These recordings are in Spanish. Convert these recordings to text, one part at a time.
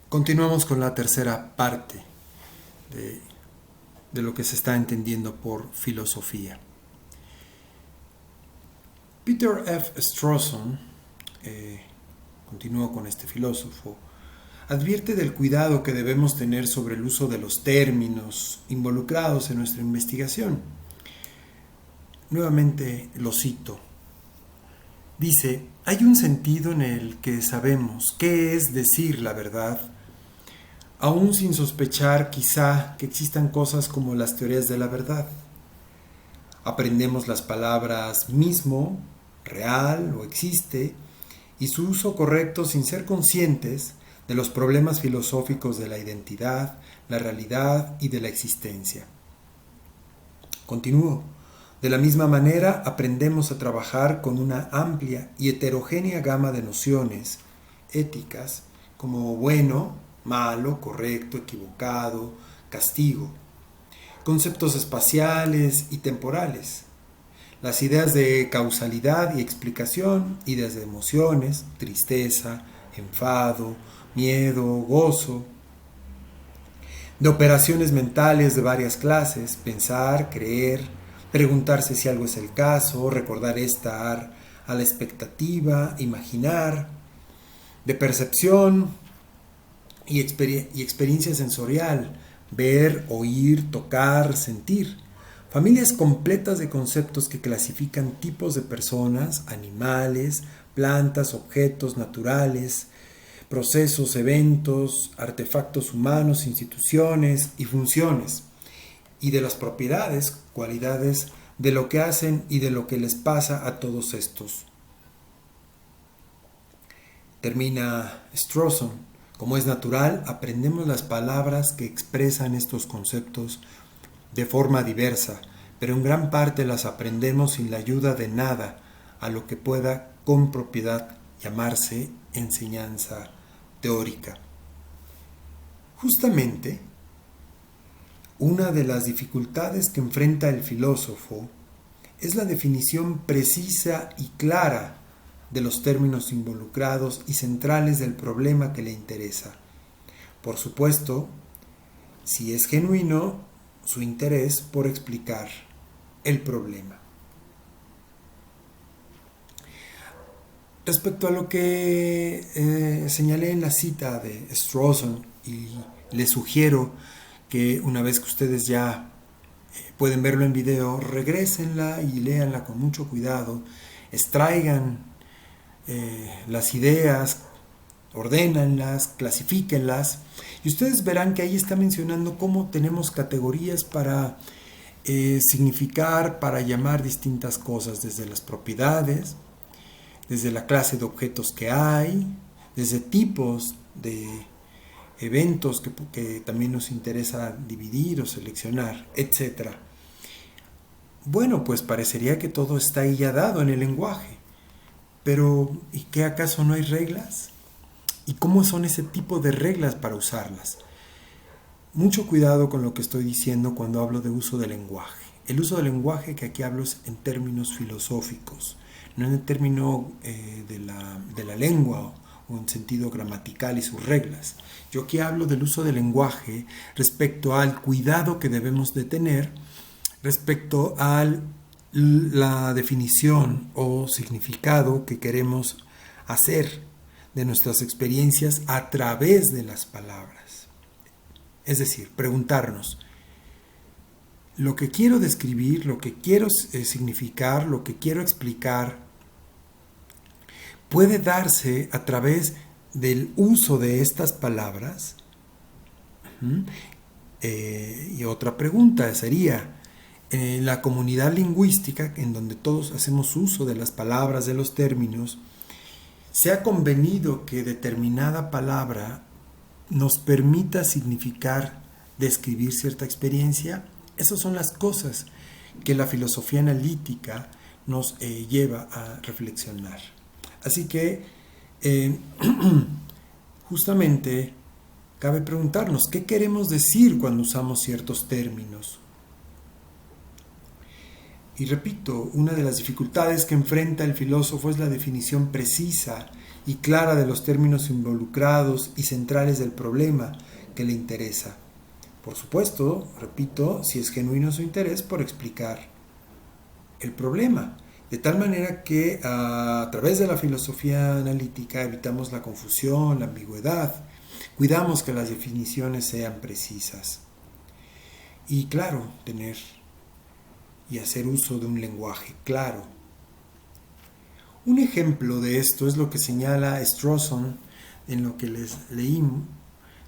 Continuamos con la tercera parte de lo que se está entendiendo por filosofía. Peter F. Strawson, continúo con este filósofo, advierte del cuidado que debemos tener sobre el uso de los términos involucrados en nuestra investigación. Nuevamente lo cito. Dice, hay un sentido en el que sabemos qué es decir la verdad, aún sin sospechar quizá que existan cosas como las teorías de la verdad. Aprendemos las palabras mismo, real o existe, y su uso correcto sin ser conscientes de los problemas filosóficos de la identidad, la realidad y de la existencia. Continúo. De la misma manera, aprendemos a trabajar con una amplia y heterogénea gama de nociones éticas como bueno, malo, correcto, equivocado, castigo, conceptos espaciales y temporales, las ideas de causalidad y explicación, ideas de emociones, tristeza, enfado, miedo, gozo, de operaciones mentales de varias clases, pensar, creer, preguntarse si algo es el caso, recordar estar a la expectativa, imaginar, de percepción y experiencia sensorial, ver, oír, tocar, sentir. Familias completas de conceptos que clasifican tipos de personas, animales, plantas, objetos naturales, procesos, eventos, artefactos humanos, instituciones y funciones, y de las propiedades, cualidades de lo que hacen y de lo que les pasa a todos estos. Termina Strawson. Como es natural, aprendemos las palabras que expresan estos conceptos de forma diversa, pero en gran parte las aprendemos sin la ayuda de nada a lo que pueda con propiedad llamarse enseñanza teórica. Justamente, una de las dificultades que enfrenta el filósofo es la definición precisa y clara de los términos involucrados y centrales del problema que le interesa. Por supuesto, si es genuino su interés por explicar el problema. Respecto a lo que señalé en la cita de Strawson, y les sugiero que una vez que ustedes ya pueden verlo en video, regrésenla y léanla con mucho cuidado, extraigan las ideas, ordénanlas, clasifíquenlas, y ustedes verán que ahí está mencionando cómo tenemos categorías para significar, para llamar distintas cosas, desde las propiedades, desde la clase de objetos que hay, desde tipos de eventos que también nos interesa dividir o seleccionar, etc. Bueno, pues parecería que todo está ahí ya dado en el lenguaje. Pero, ¿y qué acaso no hay reglas? ¿Y cómo son ese tipo de reglas para usarlas? Mucho cuidado con lo que estoy diciendo cuando hablo de uso del lenguaje. El uso del lenguaje que aquí hablo es en términos filosóficos, no en el término de la lengua o en sentido gramatical y sus reglas. Yo aquí hablo del uso del lenguaje respecto al cuidado que debemos de tener respecto a la definición o significado que queremos hacer de nuestras experiencias a través de las palabras. Es decir, preguntarnos, lo que quiero describir, lo que quiero significar, lo que quiero explicar, puede darse a través del uso de estas palabras. Y otra pregunta sería, en la comunidad lingüística, en donde todos hacemos uso de las palabras, de los términos, se ha convenido que determinada palabra nos permita significar, describir cierta experiencia. Esas son las cosas que la filosofía analítica nos lleva a reflexionar. Así que, justamente, cabe preguntarnos, ¿qué queremos decir cuando usamos ciertos términos? Y repito, una de las dificultades que enfrenta el filósofo es la definición precisa y clara de los términos involucrados y centrales del problema que le interesa. Por supuesto, repito, si es genuino su interés por explicar el problema, de tal manera que a través de la filosofía analítica evitamos la confusión, la ambigüedad, cuidamos que las definiciones sean precisas y claro, tener y hacer uso de un lenguaje claro. Un ejemplo de esto es lo que señala Strawson en lo que les leí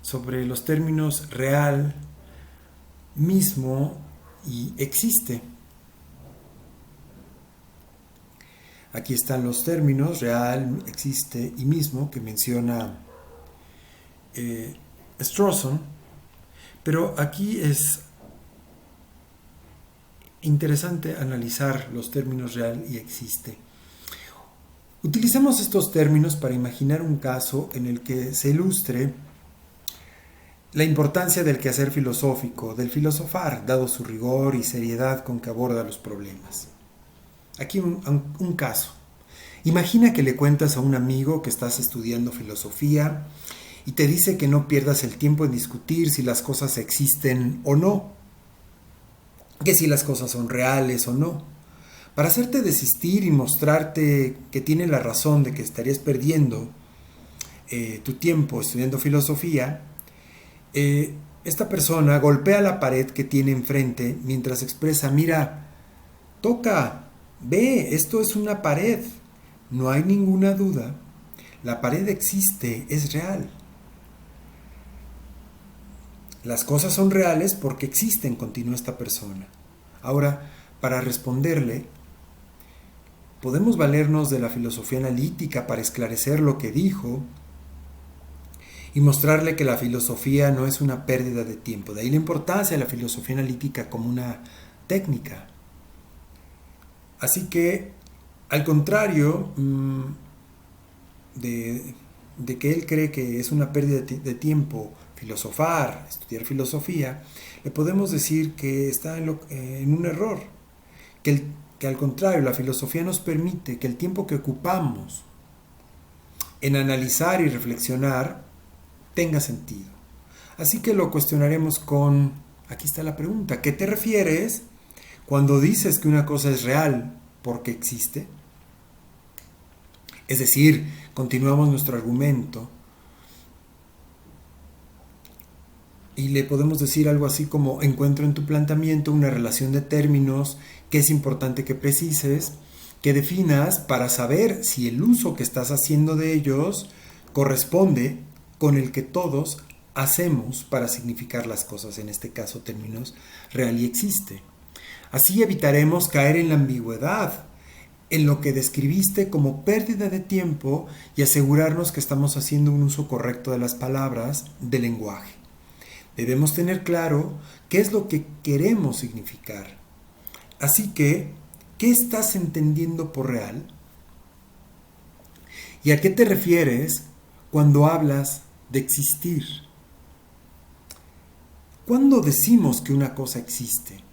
sobre los términos real, mismo y existe. Aquí están los términos real, existe y mismo que menciona Strawson, pero aquí es interesante analizar los términos real y existe. Utilicemos estos términos para imaginar un caso en el que se ilustre la importancia del quehacer filosófico, del filosofar, dado su rigor y seriedad con que aborda los problemas. Aquí un caso. Imagina que le cuentas a un amigo que estás estudiando filosofía y te dice que no pierdas el tiempo en discutir si las cosas existen o no, que si las cosas son reales o no. Para hacerte desistir y mostrarte que tiene la razón de que estarías perdiendo tu tiempo estudiando filosofía, esta persona golpea la pared que tiene enfrente mientras expresa: mira, toca, ve, esto es una pared, no hay ninguna duda, la pared existe, es real. Las cosas son reales porque existen, continúa esta persona. Ahora, para responderle, podemos valernos de la filosofía analítica para esclarecer lo que dijo y mostrarle que la filosofía no es una pérdida de tiempo. De ahí la importancia de la filosofía analítica como una técnica. Así que, al contrario de que él cree que es una pérdida de tiempo filosofar, estudiar filosofía, le podemos decir que está en un error, que al contrario, la filosofía nos permite que el tiempo que ocupamos en analizar y reflexionar tenga sentido. Así que lo cuestionaremos con, aquí está la pregunta, ¿qué te refieres cuando dices que una cosa es real porque existe? Es decir, continuamos nuestro argumento y le podemos decir algo así como: encuentro en tu planteamiento una relación de términos que es importante que precises, que definas para saber si el uso que estás haciendo de ellos corresponde con el que todos hacemos para significar las cosas, en este caso términos real y existe. Así evitaremos caer en la ambigüedad, en lo que describiste como pérdida de tiempo, y asegurarnos que estamos haciendo un uso correcto de las palabras, del lenguaje. Debemos tener claro qué es lo que queremos significar. Así que, ¿qué estás entendiendo por real? ¿Y a qué te refieres cuando hablas de existir? ¿Cuándo decimos que una cosa existe?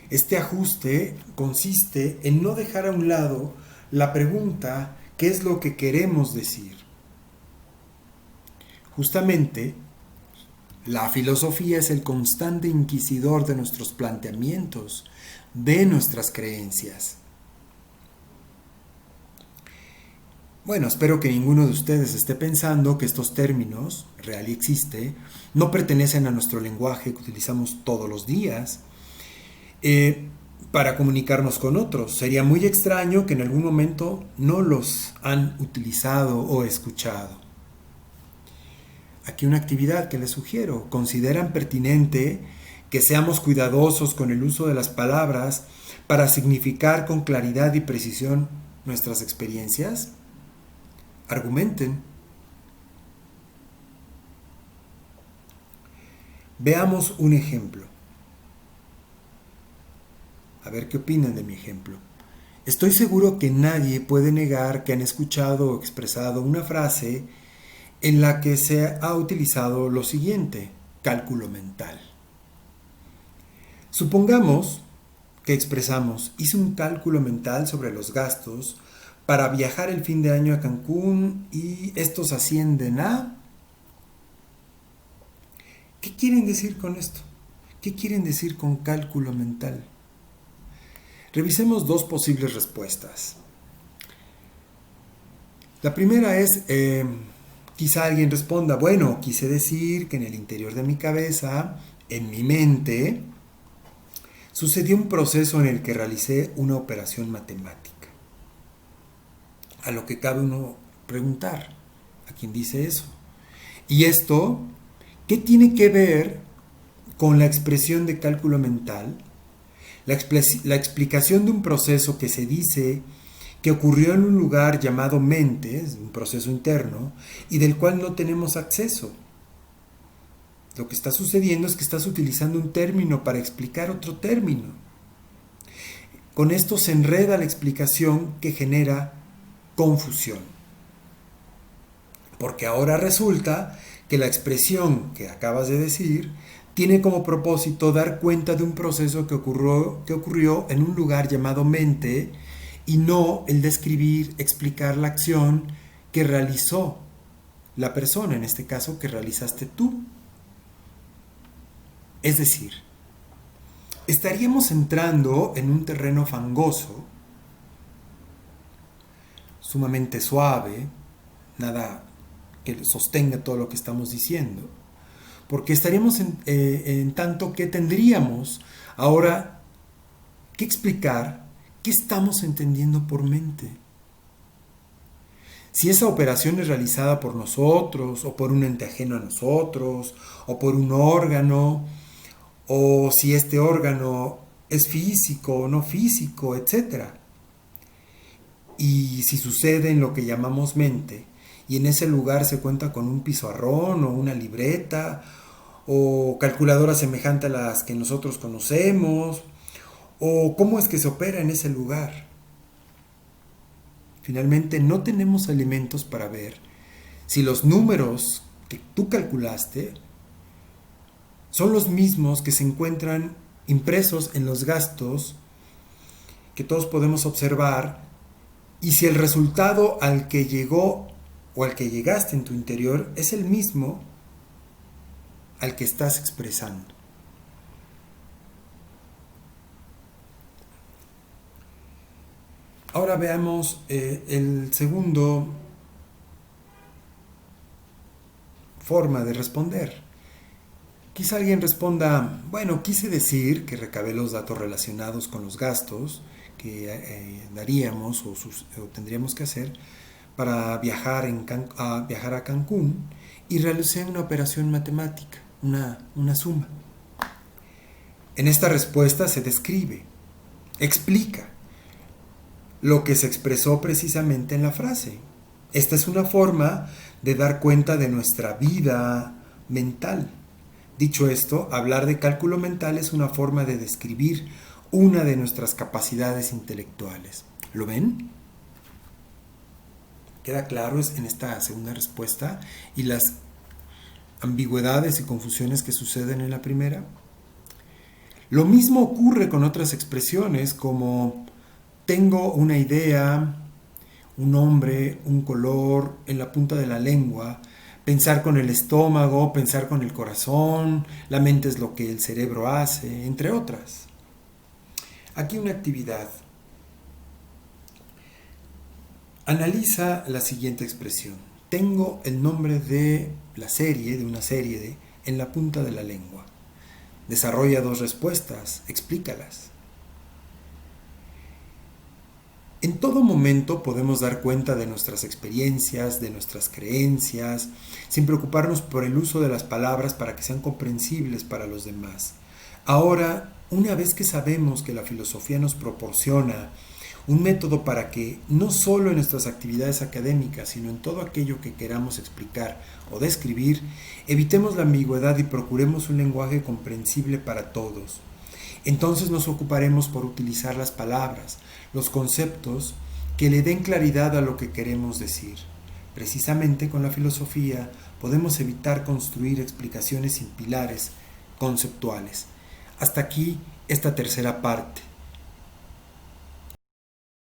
Este ajuste consiste en no dejar a un lado la pregunta: ¿qué es lo que queremos decir? Justamente, la filosofía es el constante inquisidor de nuestros planteamientos, de nuestras creencias. Bueno, espero que ninguno de ustedes esté pensando que estos términos, real y existe, no pertenecen a nuestro lenguaje que utilizamos todos los días para comunicarnos con otros. Sería muy extraño que en algún momento no los han utilizado o escuchado. Aquí una actividad que les sugiero: ¿consideran pertinente que seamos cuidadosos con el uso de las palabras para significar con claridad y precisión nuestras experiencias? Argumenten. Veamos un ejemplo. A ver qué opinan de mi ejemplo. Estoy seguro que nadie puede negar que han escuchado o expresado una frase en la que se ha utilizado lo siguiente: cálculo mental. Supongamos que expresamos: hice un cálculo mental sobre los gastos para viajar el fin de año a Cancún y estos ascienden a... ¿Qué quieren decir con esto? ¿Qué quieren decir con cálculo mental? Revisemos dos posibles respuestas. La primera es, quizá alguien responda: bueno, quise decir que en el interior de mi cabeza, en mi mente, sucedió un proceso en el que realicé una operación matemática. A lo que cabe uno preguntar: ¿a quién dice eso? Y esto, ¿qué tiene que ver con la expresión de cálculo mental? La explicación de un proceso que se dice que ocurrió en un lugar llamado mente, es un proceso interno, y del cual no tenemos acceso. Lo que está sucediendo es que estás utilizando un término para explicar otro término. Con esto se enreda la explicación, que genera confusión. Porque ahora resulta que la expresión que acabas de decir tiene como propósito dar cuenta de un proceso que ocurrió en un lugar llamado mente, y no el describir, explicar la acción que realizó la persona, en este caso que realizaste tú. Es decir, estaríamos entrando en un terreno fangoso, sumamente suave, nada que sostenga todo lo que estamos diciendo, porque estaríamos en tanto que tendríamos ahora que explicar qué estamos entendiendo por mente. Si esa operación es realizada por nosotros, o por un ente ajeno a nosotros, o por un órgano, o si este órgano es físico o no físico, etc. Y si sucede en lo que llamamos mente, y en ese lugar se cuenta con un pizarrón o una libreta, o calculadora semejante a las que nosotros conocemos, o cómo es que se opera en ese lugar. Finalmente, no tenemos elementos para ver si los números que tú calculaste son los mismos que se encuentran impresos en los gastos que todos podemos observar, y si el resultado al que llegó o al que llegaste en tu interior es el mismo al que estás expresando. Ahora veamos el segundo forma de responder. Quizá alguien responda: bueno, quise decir que recabé los datos relacionados con los gastos que daríamos o tendríamos que hacer para viajar a Cancún, y realicé una operación matemática, una suma. En esta respuesta se describe, explica lo que se expresó precisamente en la frase. Esta es una forma de dar cuenta de nuestra vida mental. Dicho esto, hablar de cálculo mental es una forma de describir una de nuestras capacidades intelectuales. ¿Lo ven? ¿Queda claro en esta segunda respuesta y las ambigüedades y confusiones que suceden en la primera? Lo mismo ocurre con otras expresiones como tengo una idea, un nombre, un color en la punta de la lengua, pensar con el estómago, pensar con el corazón, la mente es lo que el cerebro hace, entre otras. Aquí una actividad. Analiza la siguiente expresión. Tengo el nombre de una serie en la punta de la lengua. Desarrolla dos respuestas, explícalas. En todo momento podemos dar cuenta de nuestras experiencias, de nuestras creencias, sin preocuparnos por el uso de las palabras para que sean comprensibles para los demás. Ahora, una vez que sabemos que la filosofía nos proporciona un método para que no solo en nuestras actividades académicas, sino en todo aquello que queramos explicar o describir, evitemos la ambigüedad y procuremos un lenguaje comprensible para todos. Entonces nos ocuparemos por utilizar las palabras, los conceptos que le den claridad a lo que queremos decir. Precisamente con la filosofía podemos evitar construir explicaciones sin pilares conceptuales. Hasta aquí esta tercera parte.